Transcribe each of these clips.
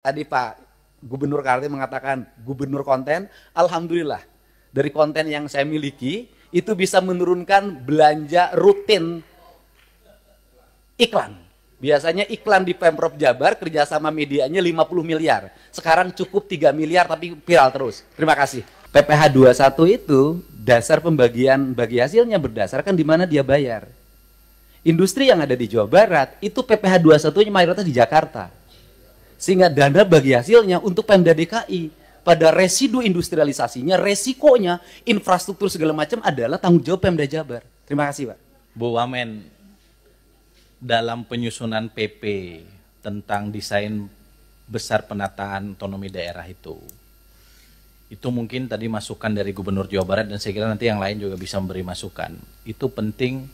Tadi Pak Gubernur Kaltim mengatakan gubernur konten, alhamdulillah dari konten yang saya miliki itu bisa menurunkan belanja rutin iklan. Biasanya iklan di Pemprov Jabar kerjasama medianya 50 miliar. Sekarang cukup 3 miliar tapi viral terus. Terima kasih. PPh 21 itu dasar pembagian bagi hasilnya berdasarkan di mana dia bayar. Industri yang ada di Jawa Barat itu PPh 21-nya mayoritas di Jakarta. Sehingga dana bagi hasilnya untuk Pemda DKI pada residu industrialisasinya, resikonya, infrastruktur segala macam adalah tanggung jawab Pemda Jabar. Terima kasih Pak. Bu Wamen, dalam penyusunan PP tentang desain besar penataan otonomi daerah itu mungkin tadi masukan dari Gubernur Jawa Barat dan saya kira nanti yang lain juga bisa memberi masukan. Itu penting.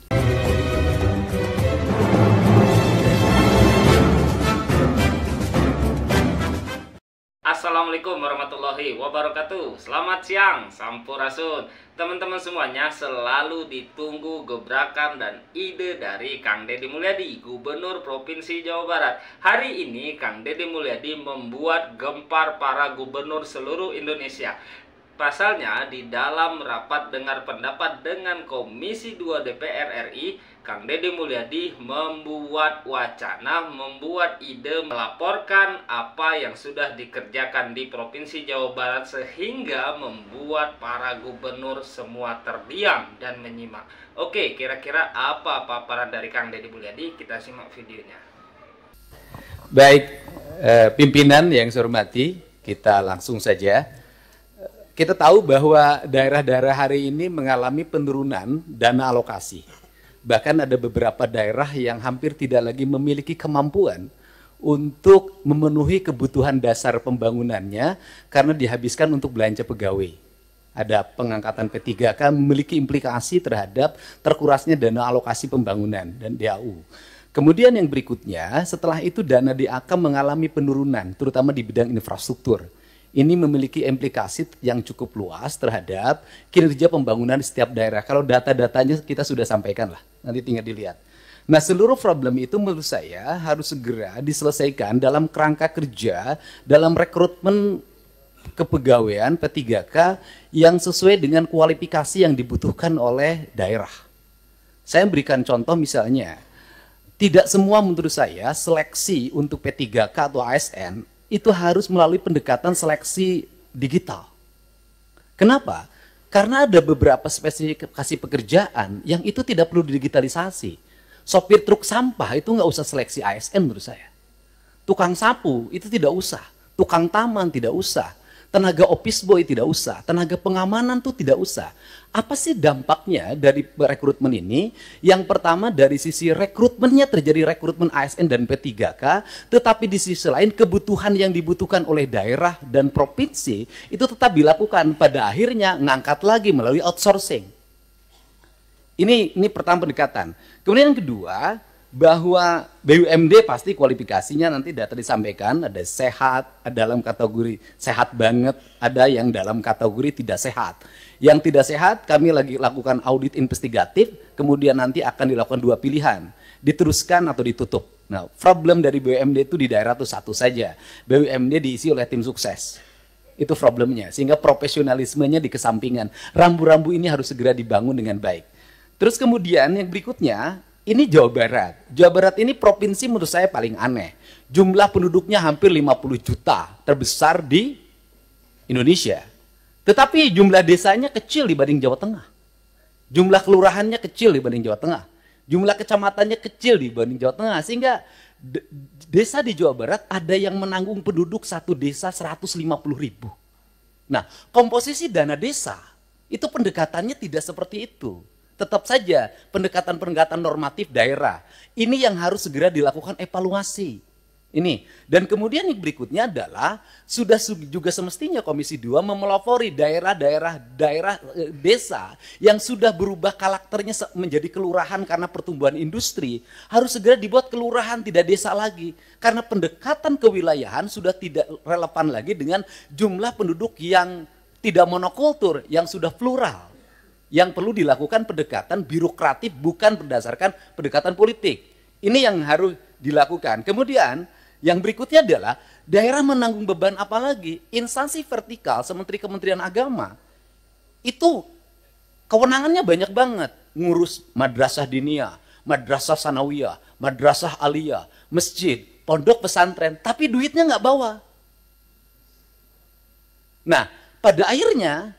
Assalamualaikum warahmatullahi wabarakatuh. Selamat siang, sampurasun. Teman-teman semuanya, selalu ditunggu gebrakan dan ide dari Kang Deddy Mulyadi, Gubernur Provinsi Jawa Barat. Hari ini Kang Deddy Mulyadi membuat gempar para gubernur seluruh Indonesia. Pasalnya, di dalam rapat dengar pendapat dengan Komisi 2 DPR RI, Kang Deddy Mulyadi membuat wacana, membuat ide, melaporkan apa yang sudah dikerjakan di Provinsi Jawa Barat sehingga membuat para gubernur semua terdiam dan menyimak. Oke, kira-kira apa paparan dari Kang Deddy Mulyadi? Kita simak videonya. Baik, pimpinan yang saya hormati, kita langsung saja. Kita tahu bahwa daerah-daerah hari ini mengalami penurunan dana alokasi. Bahkan ada beberapa daerah yang hampir tidak lagi memiliki kemampuan untuk memenuhi kebutuhan dasar pembangunannya karena dihabiskan untuk belanja pegawai. Ada pengangkatan P3K memiliki implikasi terhadap terkurasnya dana alokasi pembangunan dan DAU. Kemudian yang berikutnya, setelah itu dana DAK mengalami penurunan, terutama di bidang infrastruktur. Ini memiliki implikasi yang cukup luas terhadap kinerja pembangunan di setiap daerah. Kalau data-datanya kita sudah sampaikan lah, nanti tinggal dilihat. Nah, seluruh problem itu menurut saya harus segera diselesaikan dalam kerangka kerja, dalam rekrutmen kepegawaian P3K yang sesuai dengan kualifikasi yang dibutuhkan oleh daerah. Saya berikan contoh misalnya, tidak semua menurut saya seleksi untuk P3K atau ASN itu harus melalui pendekatan seleksi digital. Kenapa? Karena ada beberapa spesifikasi pekerjaan yang itu tidak perlu digitalisasi. Sopir truk sampah itu nggak usah seleksi ASN menurut saya. Tukang sapu itu tidak usah. Tukang taman tidak usah. Tenaga office boy tidak usah. Tenaga pengamanan tuh tidak usah. Apa sih dampaknya dari rekrutmen ini? Yang pertama dari sisi rekrutmennya terjadi rekrutmen ASN dan P3K, tetapi di sisi lain kebutuhan yang dibutuhkan oleh daerah dan provinsi itu tetap dilakukan. Pada akhirnya ngangkat lagi melalui outsourcing. Ini pertama pendekatan. Kemudian yang kedua, bahwa BUMD pasti kualifikasinya nanti data disampaikan, ada sehat, ada dalam kategori sehat banget, ada yang dalam kategori tidak sehat. Yang tidak sehat kami lagi lakukan audit investigatif, kemudian nanti akan dilakukan 2 pilihan, diteruskan atau ditutup. Nah, problem dari BUMD itu di daerah itu satu saja, BUMD diisi oleh tim sukses. Itu problemnya, sehingga profesionalismenya dikesampingkan. Rambu-rambu ini harus segera dibangun dengan baik. Terus kemudian yang berikutnya, ini Jawa Barat. Jawa Barat ini provinsi menurut saya paling aneh. Jumlah penduduknya hampir 50 juta, terbesar di Indonesia. Tetapi jumlah desanya kecil dibanding Jawa Tengah. Jumlah kelurahannya kecil dibanding Jawa Tengah. Jumlah kecamatannya kecil dibanding Jawa Tengah. Sehingga desa di Jawa Barat ada yang menanggung penduduk satu desa 150.000. Nah, komposisi dana desa itu pendekatannya tidak seperti itu. Tetap saja pendekatan-pendekatan normatif daerah. Ini yang harus segera dilakukan evaluasi. Ini. Dan kemudian yang berikutnya adalah sudah juga semestinya Komisi 2 memelopori daerah-daerah desa yang sudah berubah karakternya menjadi kelurahan karena pertumbuhan industri. Harus segera dibuat kelurahan, tidak desa lagi. Karena pendekatan kewilayahan sudah tidak relevan lagi dengan jumlah penduduk yang tidak monokultur, yang sudah plural. Yang perlu dilakukan pendekatan birokratif bukan berdasarkan pendekatan politik. Ini yang harus dilakukan. Kemudian Yang berikutnya adalah daerah menanggung beban apa lagi? Instansi vertikal seperti Kementerian Agama itu kewenangannya banyak banget. Ngurus madrasah diniyah, madrasah sanawiyah, madrasah aliyah, masjid, pondok pesantren, tapi duitnya nggak bawa. Nah, pada akhirnya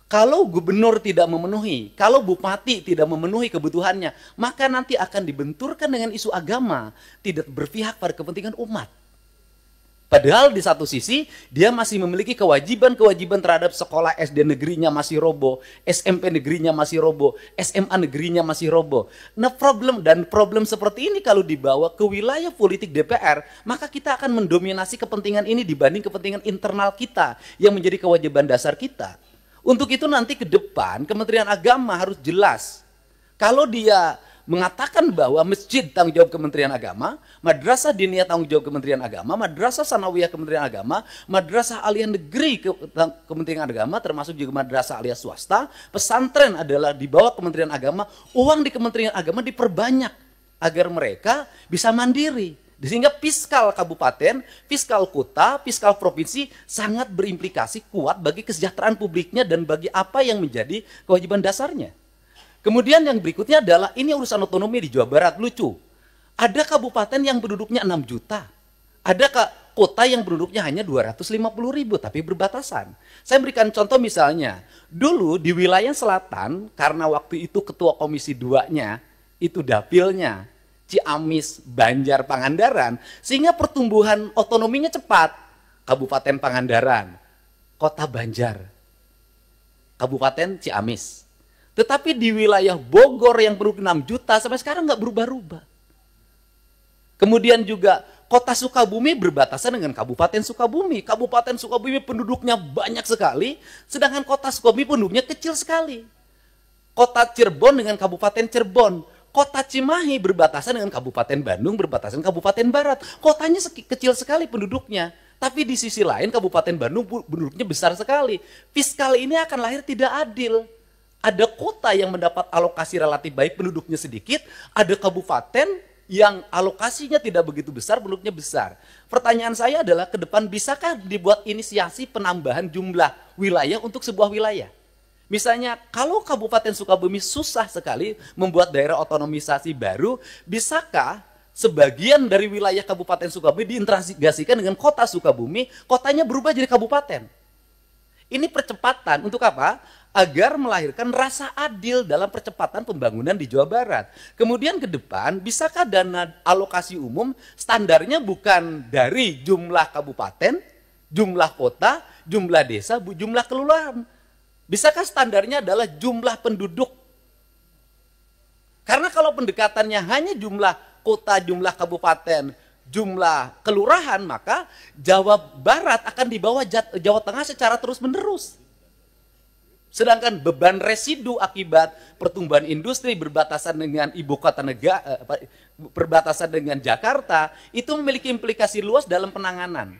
kalau gubernur tidak memenuhi, kalau bupati tidak memenuhi kebutuhannya, maka nanti akan dibenturkan dengan isu agama, tidak berpihak pada kepentingan umat. Padahal di satu sisi, dia masih memiliki kewajiban-kewajiban terhadap sekolah SD negerinya masih roboh, SMP negerinya masih roboh, SMA negerinya masih roboh. Nah, problem seperti ini kalau dibawa ke wilayah politik DPR, maka kita akan mendominasi kepentingan ini dibanding kepentingan internal kita, yang menjadi kewajiban dasar kita. Untuk itu nanti ke depan Kementerian Agama harus jelas. Kalau dia mengatakan bahwa masjid tanggung jawab Kementerian Agama, madrasah diniyah tanggung jawab Kementerian Agama, madrasah sanawiyah Kementerian Agama, madrasah aliyah negeri Kementerian Agama, termasuk juga madrasah aliyah swasta, pesantren adalah di bawah Kementerian Agama, uang di Kementerian Agama diperbanyak agar mereka bisa mandiri. Sehingga fiskal kabupaten, fiskal kota, fiskal provinsi sangat berimplikasi kuat bagi kesejahteraan publiknya dan bagi apa yang menjadi kewajiban dasarnya. Kemudian yang berikutnya adalah, ini urusan otonomi di Jawa Barat, lucu. Ada kabupaten yang penduduknya 6 juta. Ada kota yang penduduknya hanya 250.000 tapi berbatasan. Saya berikan contoh misalnya, dulu di wilayah selatan, karena waktu itu ketua komisi 2-nya, itu dapilnya, Ciamis, Banjar, Pangandaran, sehingga pertumbuhan otonominya cepat. Kabupaten Pangandaran, Kota Banjar, Kabupaten Ciamis. Tetapi di wilayah Bogor yang penduduk 6 juta sampai sekarang nggak berubah-ubah. Kemudian juga Kota Sukabumi berbatasan dengan Kabupaten Sukabumi. Kabupaten Sukabumi penduduknya banyak sekali, sedangkan Kota Sukabumi penduduknya kecil sekali. Kota Cirebon dengan Kabupaten Cirebon. Kota Cimahi berbatasan dengan Kabupaten Bandung, berbatasan Kabupaten Barat. Kotanya kecil sekali penduduknya. Tapi di sisi lain Kabupaten Bandung penduduknya besar sekali. Fiskal ini akan lahir tidak adil. Ada kota yang mendapat alokasi relatif baik, penduduknya sedikit. Ada kabupaten yang alokasinya tidak begitu besar, penduduknya besar. Pertanyaan saya adalah, ke depan bisakah dibuat inisiasi penambahan jumlah wilayah untuk sebuah wilayah? Misalnya, kalau Kabupaten Sukabumi susah sekali membuat daerah otonomisasi baru, bisakah sebagian dari wilayah Kabupaten Sukabumi diintegrasikan dengan kota Sukabumi, kotanya berubah jadi kabupaten? Ini percepatan untuk apa? Agar melahirkan rasa adil dalam percepatan pembangunan di Jawa Barat. Kemudian ke depan, bisakah dana alokasi umum standarnya bukan dari jumlah kabupaten, jumlah kota, jumlah desa, jumlah kelurahan? Bisakah standarnya adalah jumlah penduduk? Karena kalau pendekatannya hanya jumlah kota, jumlah kabupaten, jumlah kelurahan, maka Jawa Barat akan di bawah Jawa Tengah secara terus-menerus. Sedangkan beban residu akibat pertumbuhan industri berbatasan dengan ibu kota negara, berbatasan dengan Jakarta, itu memiliki implikasi luas dalam penanganan.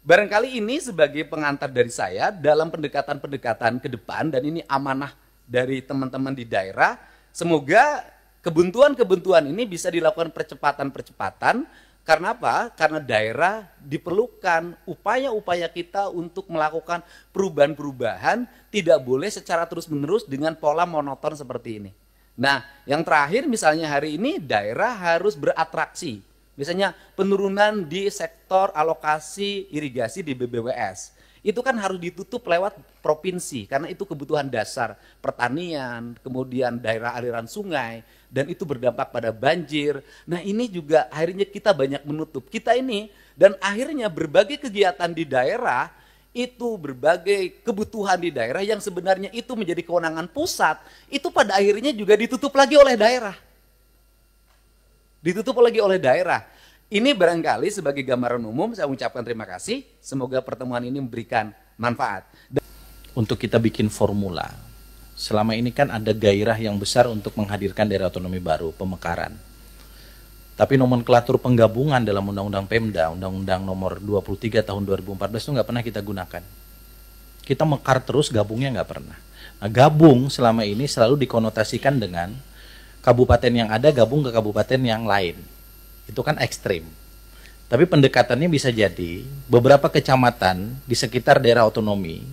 Barangkali ini sebagai pengantar dari saya dalam pendekatan-pendekatan ke depan, dan ini amanah dari teman-teman di daerah. Semoga kebuntuan-kebuntuan ini bisa dilakukan percepatan-percepatan. Karena apa? Karena daerah diperlukan upaya-upaya kita untuk melakukan perubahan-perubahan, tidak boleh secara terus-menerus dengan pola monoton seperti ini. Nah, yang terakhir misalnya hari ini daerah harus beratraksi. Misalnya penurunan di sektor alokasi irigasi di BBWS. Itu kan harus ditutup lewat provinsi, karena itu kebutuhan dasar pertanian, kemudian daerah aliran sungai, dan itu berdampak pada banjir. Nah, ini juga akhirnya kita banyak menutup. Kita ini, dan akhirnya berbagai kegiatan di daerah, itu berbagai kebutuhan di daerah yang sebenarnya itu menjadi kewenangan pusat, itu pada akhirnya juga ditutup lagi oleh daerah. Ditutup lagi oleh daerah. Ini barangkali sebagai gambaran umum, saya ucapkan terima kasih. Semoga pertemuan ini memberikan manfaat. Untuk kita bikin formula, selama ini kan ada gairah yang besar untuk menghadirkan daerah otonomi baru, pemekaran. Tapi nomenklatur penggabungan dalam Undang-Undang Pemda, Undang-Undang nomor 23 tahun 2014 itu nggak pernah kita gunakan. Kita mekar terus, gabungnya nggak pernah. Nah, gabung selama ini selalu dikonotasikan dengan kabupaten yang ada gabung ke kabupaten yang lain. Itu kan ekstrim. Tapi pendekatannya bisa jadi beberapa kecamatan di sekitar daerah otonomi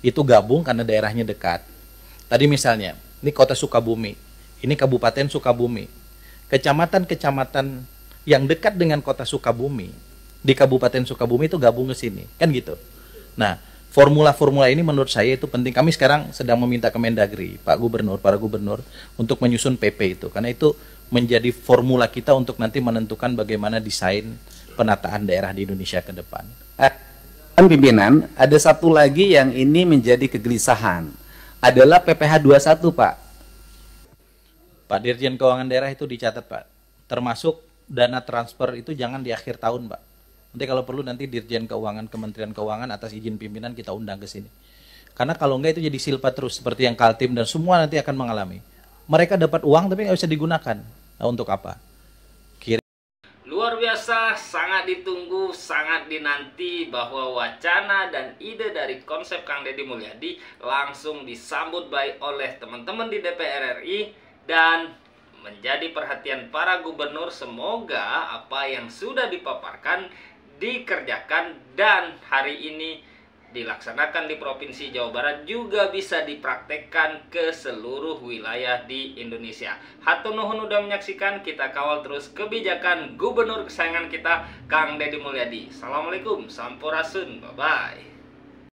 itu gabung karena daerahnya dekat. Tadi misalnya, ini kota Sukabumi, ini Kabupaten Sukabumi. Kecamatan-kecamatan yang dekat dengan kota Sukabumi, di Kabupaten Sukabumi itu gabung ke sini, kan gitu. Nah, formula-formula ini menurut saya itu penting. Kami sekarang sedang meminta Kemendagri, Pak Gubernur, para gubernur, untuk menyusun PP itu. Karena itu menjadi formula kita untuk nanti menentukan bagaimana desain penataan daerah di Indonesia ke depan. Pimpinan, ada satu lagi yang ini menjadi kegelisahan, adalah PPh 21, Pak. Pak Dirjen Keuangan Daerah itu dicatat, Pak. Termasuk dana transfer itu jangan di akhir tahun, Pak. Nanti kalau perlu nanti Dirjen Keuangan, Kementerian Keuangan atas izin pimpinan kita undang ke sini. Karena kalau enggak itu jadi silpa terus, seperti yang Kaltim dan semua nanti akan mengalami. Mereka dapat uang tapi nggak bisa digunakan. Nah, untuk apa? Luar biasa, sangat ditunggu, sangat dinanti bahwa wacana dan ide dari konsep Kang Deddy Mulyadi langsung disambut baik oleh teman-teman di DPR RI dan menjadi perhatian para gubernur. Semoga apa yang sudah dipaparkan dikerjakan dan hari ini dilaksanakan di Provinsi Jawa Barat juga bisa dipraktekkan ke seluruh wilayah di Indonesia. Hatur nuhun udah menyaksikan, kita kawal terus kebijakan gubernur kesayangan kita Kang Deddy Mulyadi. Assalamualaikum, sampurasun, bye-bye.